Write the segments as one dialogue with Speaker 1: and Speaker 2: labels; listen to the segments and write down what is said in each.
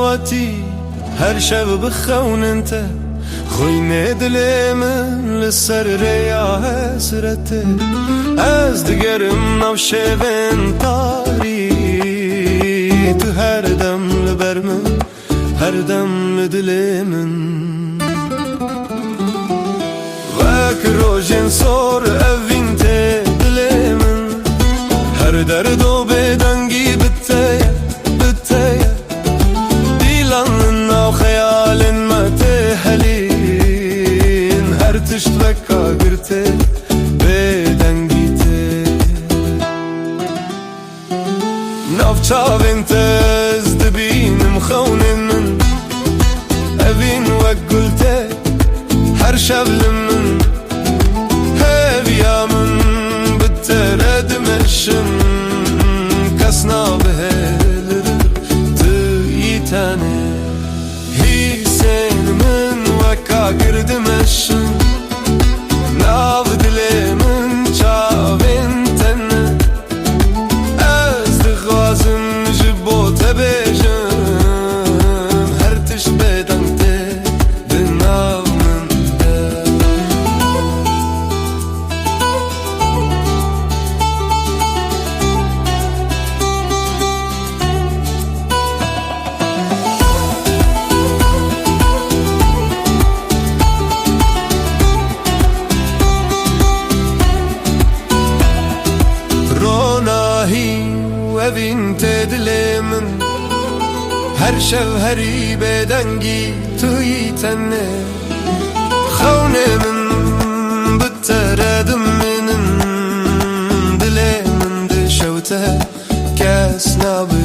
Speaker 1: هاتي هر شب بخون انت خوینه دل من لسر ریا حسرته از دگرم نو شبن تاری تو هر دم لبر من هر دم لدل من وک روژن سور اوین ته دل من هر درد و بدنگی بته دیلان ناو خیال ما تهلین هر تشت وکا گرته بدنگی ته ناو چاوین تز دبینم خون من اوین وک گلته هر شب لمن هاویا من بترد مشم کسنا بهلر تیتانه هی سین من وکا گرد مشم ناو دل من چاوین تنه از دخوازم جبو تبیجم هر تش بدنگته دناو اوین تدل من هر شب هری بدنگی توی تنه خون من بترد منن دل من دشوته کس نبه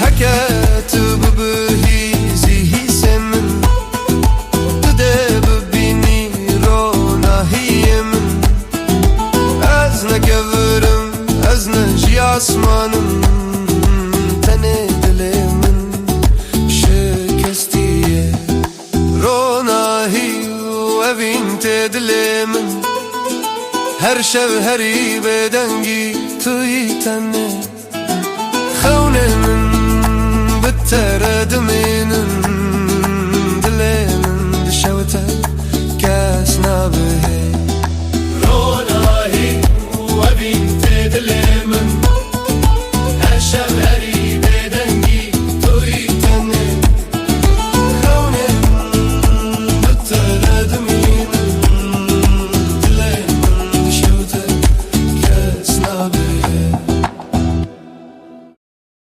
Speaker 1: حکت ببهی زیهی سمن تده ببینی روناهی من از نگورم از نجی آسمانم تنه دل من شکستیه روناهی و اوین ته دل من هر شب هری بدنگی توی تنه خون من بترد من